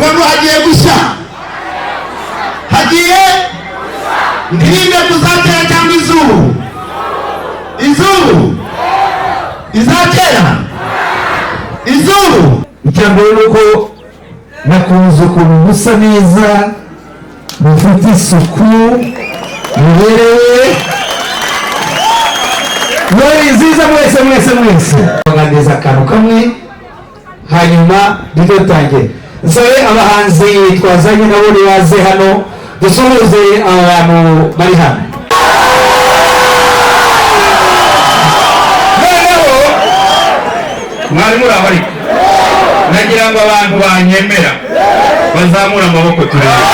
vuga ngo hagiye gushya, hagiye ndirinde kuzatera cyangwa izubu, izubu izatera izubu. Icyambere nuko nakunze ukuntu musa neza, mufite isuku, muberewe, muri nziza mwese baganiriza akantu kamwe hanyuma dutangiye. Nsabe abahanzi twazanye nabo baze hano dusuhuze abantu bari hano. Noneho mwari muri aho ariko nagira ngo abantu banyemera bazamura amaboko turebe.